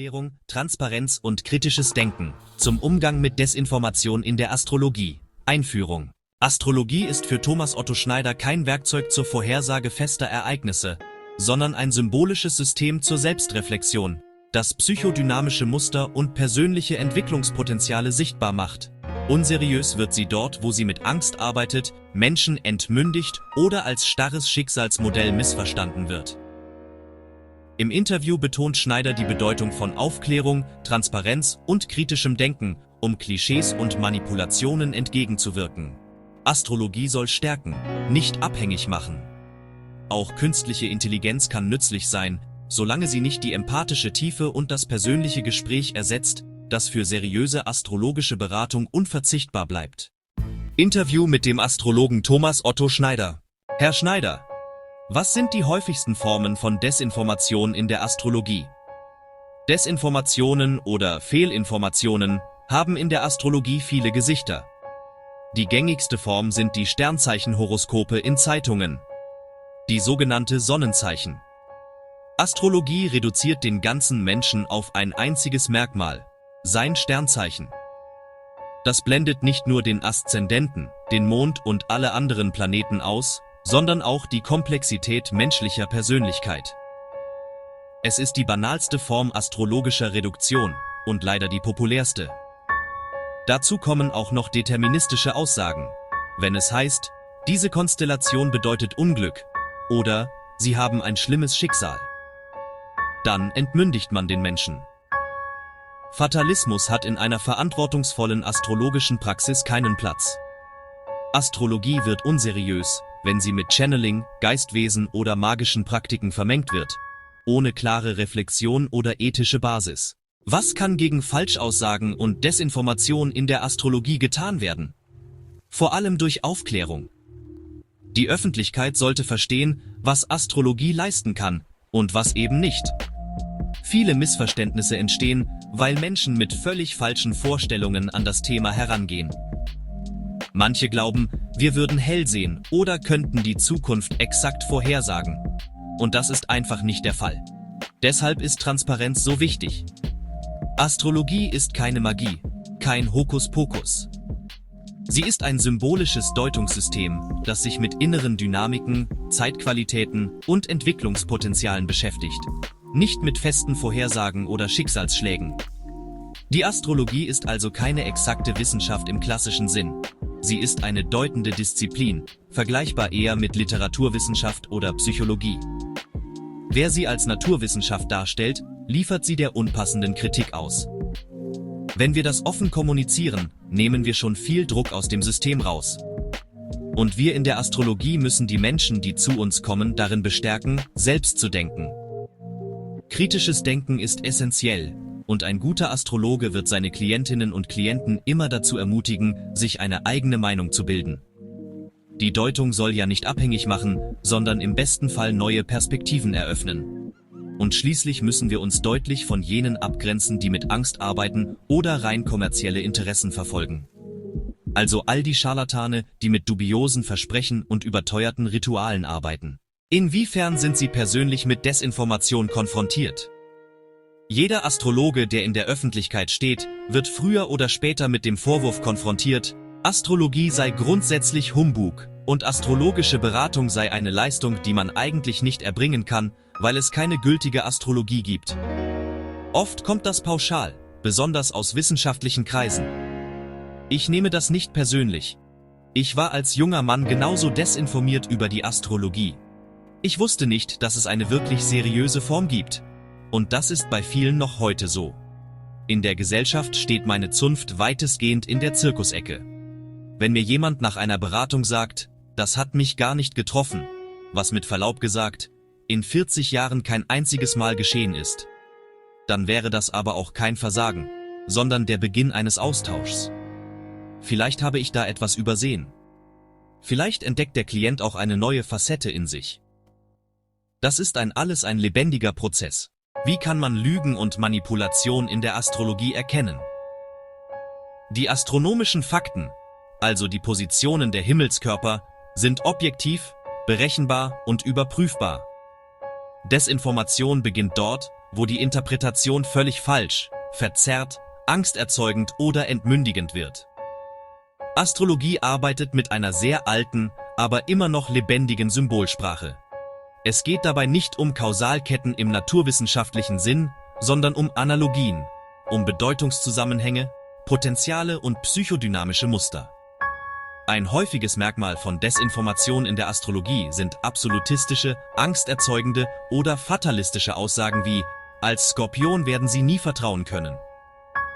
Aufklärung, Transparenz und kritisches Denken zum Umgang mit Desinformation in der Astrologie. Einführung. Astrologie ist für Thomas Otto Schneider kein Werkzeug zur Vorhersage fester Ereignisse, sondern ein symbolisches System zur Selbstreflexion, das psychodynamische Muster und persönliche Entwicklungspotenziale sichtbar macht. Unseriös wird sie dort, wo sie mit Angst arbeitet, Menschen entmündigt oder als starres Schicksalsmodell missverstanden wird. Im Interview betont Schneider die Bedeutung von Aufklärung, Transparenz und kritischem Denken, um Klischees und Manipulationen entgegenzuwirken. Astrologie soll stärken, nicht abhängig machen. Auch künstliche Intelligenz kann nützlich sein, solange sie nicht die empathische Tiefe und das persönliche Gespräch ersetzt, das für seriöse astrologische Beratung unverzichtbar bleibt. Interview mit dem Astrologen Thomas Otto Schneider. Herr Schneider, was sind die häufigsten Formen von Desinformation in der Astrologie? Desinformationen oder Fehlinformationen haben in der Astrologie viele Gesichter. Die gängigste Form sind die Sternzeichenhoroskope in Zeitungen, die sogenannte Sonnenzeichen. Astrologie reduziert den ganzen Menschen auf ein einziges Merkmal, sein Sternzeichen. Das blendet nicht nur den Aszendenten, den Mond und alle anderen Planeten aus, sondern auch die Komplexität menschlicher Persönlichkeit. Es ist die banalste Form astrologischer Reduktion und leider die populärste. Dazu kommen auch noch deterministische Aussagen, wenn es heißt, diese Konstellation bedeutet Unglück oder sie haben ein schlimmes Schicksal. Dann entmündigt man den Menschen. Fatalismus hat in einer verantwortungsvollen astrologischen Praxis keinen Platz. Astrologie wird unseriös, wenn sie mit Channeling, Geistwesen oder magischen Praktiken vermengt wird, ohne klare Reflexion oder ethische Basis. Was kann gegen Falschaussagen und Desinformation in der Astrologie getan werden? Vor allem durch Aufklärung. Die Öffentlichkeit sollte verstehen, was Astrologie leisten kann und was eben nicht. Viele Missverständnisse entstehen, weil Menschen mit völlig falschen Vorstellungen an das Thema herangehen. Manche glauben, wir würden hell sehen oder könnten die Zukunft exakt vorhersagen. Und das ist einfach nicht der Fall. Deshalb ist Transparenz so wichtig. Astrologie ist keine Magie, kein Hokuspokus. Sie ist ein symbolisches Deutungssystem, das sich mit inneren Dynamiken, Zeitqualitäten und Entwicklungspotenzialen beschäftigt, nicht mit festen Vorhersagen oder Schicksalsschlägen. Die Astrologie ist also keine exakte Wissenschaft im klassischen Sinn. Sie ist eine deutende Disziplin, vergleichbar eher mit Literaturwissenschaft oder Psychologie. Wer sie als Naturwissenschaft darstellt, liefert sie der unpassenden Kritik aus. Wenn wir das offen kommunizieren, nehmen wir schon viel Druck aus dem System raus. Und wir in der Astrologie müssen die Menschen, die zu uns kommen, darin bestärken, selbst zu denken. Kritisches Denken ist essentiell, und ein guter Astrologe wird seine Klientinnen und Klienten immer dazu ermutigen, sich eine eigene Meinung zu bilden. Die Deutung soll ja nicht abhängig machen, sondern im besten Fall neue Perspektiven eröffnen. Und schließlich müssen wir uns deutlich von jenen abgrenzen, die mit Angst arbeiten oder rein kommerzielle Interessen verfolgen. Also all die Scharlatane, die mit dubiosen Versprechen und überteuerten Ritualen arbeiten. Inwiefern sind Sie persönlich mit Desinformation konfrontiert? Jeder Astrologe, der in der Öffentlichkeit steht, wird früher oder später mit dem Vorwurf konfrontiert, Astrologie sei grundsätzlich Humbug und astrologische Beratung sei eine Leistung, die man eigentlich nicht erbringen kann, weil es keine gültige Astrologie gibt. Oft kommt das pauschal, besonders aus wissenschaftlichen Kreisen. Ich nehme das nicht persönlich. Ich war als junger Mann genauso desinformiert über die Astrologie. Ich wusste nicht, dass es eine wirklich seriöse Form gibt. Und das ist bei vielen noch heute so. In der Gesellschaft steht meine Zunft weitestgehend in der Zirkusecke. Wenn mir jemand nach einer Beratung sagt, das hat mich gar nicht getroffen, was mit Verlaub gesagt, in 40 Jahren kein einziges Mal geschehen ist, dann wäre das aber auch kein Versagen, sondern der Beginn eines Austauschs. Vielleicht habe ich da etwas übersehen. Vielleicht entdeckt der Klient auch eine neue Facette in sich. Das ist alles ein lebendiger Prozess. Wie kann man Lügen und Manipulation in der Astrologie erkennen? Die astronomischen Fakten, also die Positionen der Himmelskörper, sind objektiv, berechenbar und überprüfbar. Desinformation beginnt dort, wo die Interpretation völlig falsch, verzerrt, angsterzeugend oder entmündigend wird. Astrologie arbeitet mit einer sehr alten, aber immer noch lebendigen Symbolsprache. Es geht dabei nicht um Kausalketten im naturwissenschaftlichen Sinn, sondern um Analogien, um Bedeutungszusammenhänge, Potenziale und psychodynamische Muster. Ein häufiges Merkmal von Desinformation in der Astrologie sind absolutistische, angsterzeugende oder fatalistische Aussagen wie „Als Skorpion werden Sie nie vertrauen können".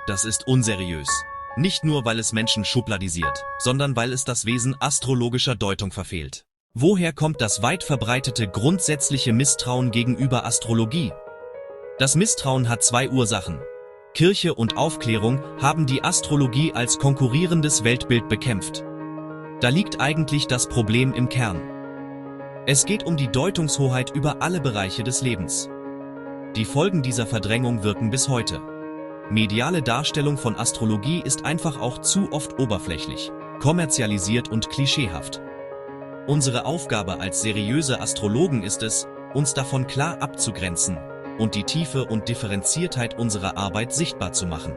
Das ist unseriös. Nicht nur, weil es Menschen schubladisiert, sondern weil es das Wesen astrologischer Deutung verfehlt. Woher kommt das weit verbreitete grundsätzliche Misstrauen gegenüber Astrologie? Das Misstrauen hat zwei Ursachen. Kirche und Aufklärung haben die Astrologie als konkurrierendes Weltbild bekämpft. Da liegt eigentlich das Problem im Kern. Es geht um die Deutungshoheit über alle Bereiche des Lebens. Die Folgen dieser Verdrängung wirken bis heute. Mediale Darstellung von Astrologie ist einfach auch zu oft oberflächlich, kommerzialisiert und klischeehaft. Unsere Aufgabe als seriöse Astrologen ist es, uns davon klar abzugrenzen und die Tiefe und Differenziertheit unserer Arbeit sichtbar zu machen.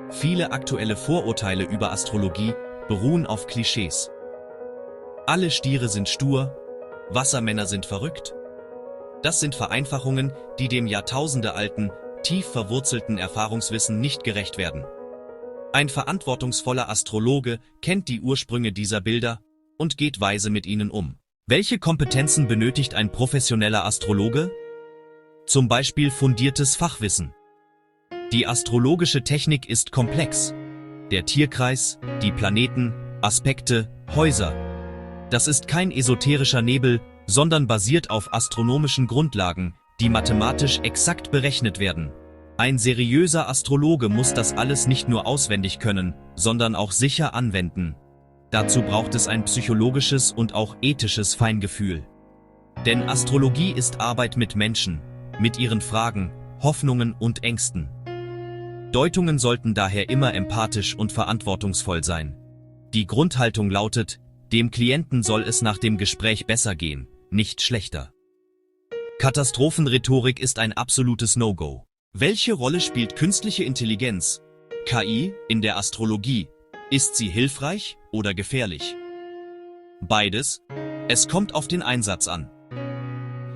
Viele aktuelle Vorurteile über Astrologie beruhen auf Klischees. Alle Stiere sind stur, Wassermänner sind verrückt. Das sind Vereinfachungen, die dem jahrtausendealten, tief verwurzelten Erfahrungswissen nicht gerecht werden. Ein verantwortungsvoller Astrologe kennt die Ursprünge dieser Bilder und geht weise mit ihnen um. Welche Kompetenzen benötigt ein professioneller Astrologe? Zum Beispiel fundiertes Fachwissen. Die astrologische Technik ist komplex. Der Tierkreis, die Planeten, Aspekte, Häuser. Das ist kein esoterischer Nebel, sondern basiert auf astronomischen Grundlagen, die mathematisch exakt berechnet werden. Ein seriöser Astrologe muss das alles nicht nur auswendig können, sondern auch sicher anwenden. Dazu braucht es ein psychologisches und auch ethisches Feingefühl. Denn Astrologie ist Arbeit mit Menschen, mit ihren Fragen, Hoffnungen und Ängsten. Deutungen sollten daher immer empathisch und verantwortungsvoll sein. Die Grundhaltung lautet, dem Klienten soll es nach dem Gespräch besser gehen, nicht schlechter. Katastrophenrhetorik ist ein absolutes No-Go. Welche Rolle spielt künstliche Intelligenz, KI, in der Astrologie? Ist sie hilfreich oder gefährlich? Beides. Es kommt auf den Einsatz an.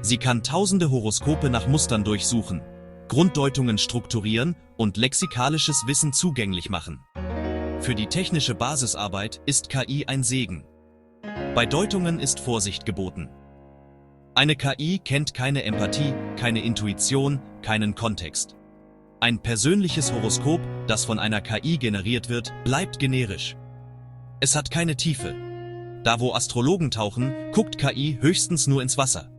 Sie kann tausende Horoskope nach Mustern durchsuchen, Grunddeutungen strukturieren und lexikalisches Wissen zugänglich machen. Für die technische Basisarbeit ist KI ein Segen. Bei Deutungen ist Vorsicht geboten. Eine KI kennt keine Empathie, keine Intuition, keinen Kontext. Ein persönliches Horoskop, das von einer KI generiert wird, bleibt generisch. Es hat keine Tiefe. Da wo Astrologen tauchen, guckt KI höchstens nur ins Wasser.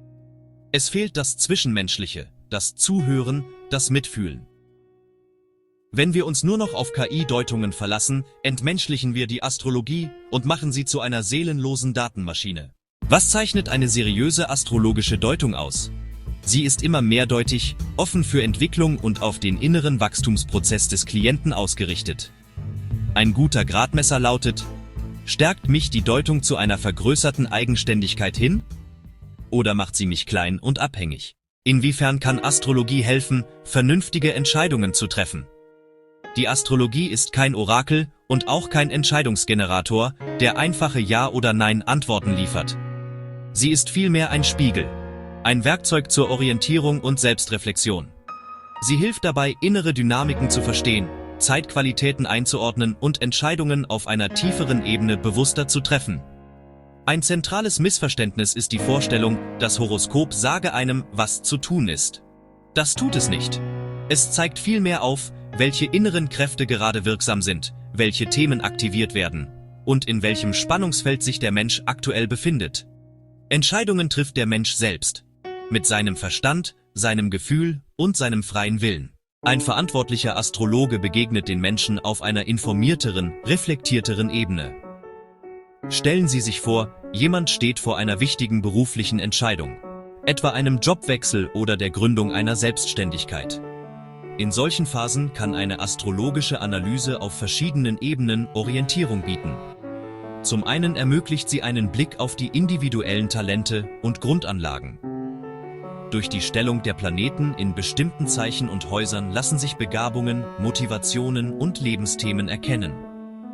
Es fehlt das Zwischenmenschliche, das Zuhören, das Mitfühlen. Wenn wir uns nur noch auf KI-Deutungen verlassen, entmenschlichen wir die Astrologie und machen sie zu einer seelenlosen Datenmaschine. Was zeichnet eine seriöse astrologische Deutung aus? Sie ist immer mehrdeutig, offen für Entwicklung und auf den inneren Wachstumsprozess des Klienten ausgerichtet. Ein guter Gradmesser lautet: Stärkt mich die Deutung zu einer vergrößerten Eigenständigkeit hin? Oder macht sie mich klein und abhängig? Inwiefern kann Astrologie helfen, vernünftige Entscheidungen zu treffen? Die Astrologie ist kein Orakel und auch kein Entscheidungsgenerator, der einfache Ja- oder Nein-Antworten liefert. Sie ist vielmehr ein Spiegel, ein Werkzeug zur Orientierung und Selbstreflexion. Sie hilft dabei, innere Dynamiken zu verstehen, Zeitqualitäten einzuordnen und Entscheidungen auf einer tieferen Ebene bewusster zu treffen. Ein zentrales Missverständnis ist die Vorstellung, das Horoskop sage einem, was zu tun ist. Das tut es nicht. Es zeigt vielmehr auf, welche inneren Kräfte gerade wirksam sind, welche Themen aktiviert werden und in welchem Spannungsfeld sich der Mensch aktuell befindet. Entscheidungen trifft der Mensch selbst, mit seinem Verstand, seinem Gefühl und seinem freien Willen. Ein verantwortlicher Astrologe begegnet den Menschen auf einer informierteren, reflektierteren Ebene. Stellen Sie sich vor, jemand steht vor einer wichtigen beruflichen Entscheidung, etwa einem Jobwechsel oder der Gründung einer Selbstständigkeit. In solchen Phasen kann eine astrologische Analyse auf verschiedenen Ebenen Orientierung bieten. Zum einen ermöglicht sie einen Blick auf die individuellen Talente und Grundanlagen. Durch die Stellung der Planeten in bestimmten Zeichen und Häusern lassen sich Begabungen, Motivationen und Lebensthemen erkennen.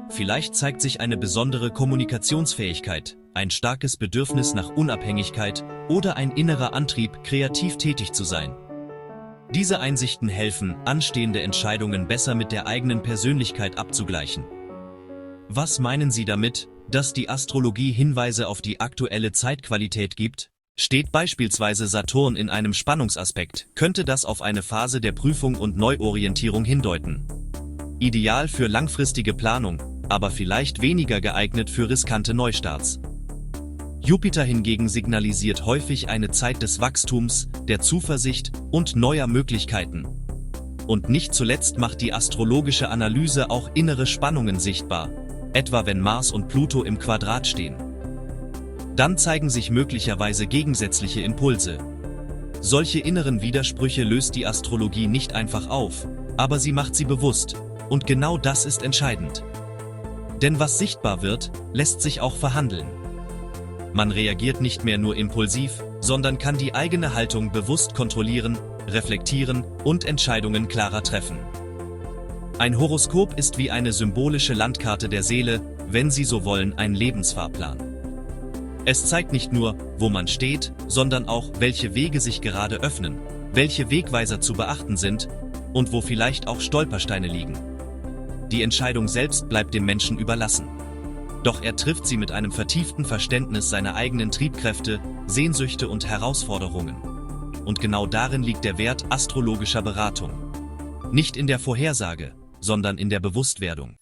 Vielleicht zeigt sich eine besondere Kommunikationsfähigkeit, ein starkes Bedürfnis nach Unabhängigkeit oder ein innerer Antrieb, kreativ tätig zu sein. Diese Einsichten helfen, anstehende Entscheidungen besser mit der eigenen Persönlichkeit abzugleichen. Was meinen Sie damit, dass die Astrologie Hinweise auf die aktuelle Zeitqualität gibt? Steht beispielsweise Saturn in einem Spannungsaspekt, könnte das auf eine Phase der Prüfung und Neuorientierung hindeuten. Ideal für langfristige Planung, aber vielleicht weniger geeignet für riskante Neustarts. Jupiter hingegen signalisiert häufig eine Zeit des Wachstums, der Zuversicht und neuer Möglichkeiten. Und nicht zuletzt macht die astrologische Analyse auch innere Spannungen sichtbar, etwa wenn Mars und Pluto im Quadrat stehen. Dann zeigen sich möglicherweise gegensätzliche Impulse. Solche inneren Widersprüche löst die Astrologie nicht einfach auf, aber sie macht sie bewusst, und genau das ist entscheidend. Denn was sichtbar wird, lässt sich auch verhandeln. Man reagiert nicht mehr nur impulsiv, sondern kann die eigene Haltung bewusst kontrollieren, reflektieren und Entscheidungen klarer treffen. Ein Horoskop ist wie eine symbolische Landkarte der Seele, wenn Sie so wollen, ein Lebensfahrplan. Es zeigt nicht nur, wo man steht, sondern auch, welche Wege sich gerade öffnen, welche Wegweiser zu beachten sind und wo vielleicht auch Stolpersteine liegen. Die Entscheidung selbst bleibt dem Menschen überlassen. Doch er trifft sie mit einem vertieften Verständnis seiner eigenen Triebkräfte, Sehnsüchte und Herausforderungen. Und genau darin liegt der Wert astrologischer Beratung. Nicht in der Vorhersage, sondern in der Bewusstwerdung.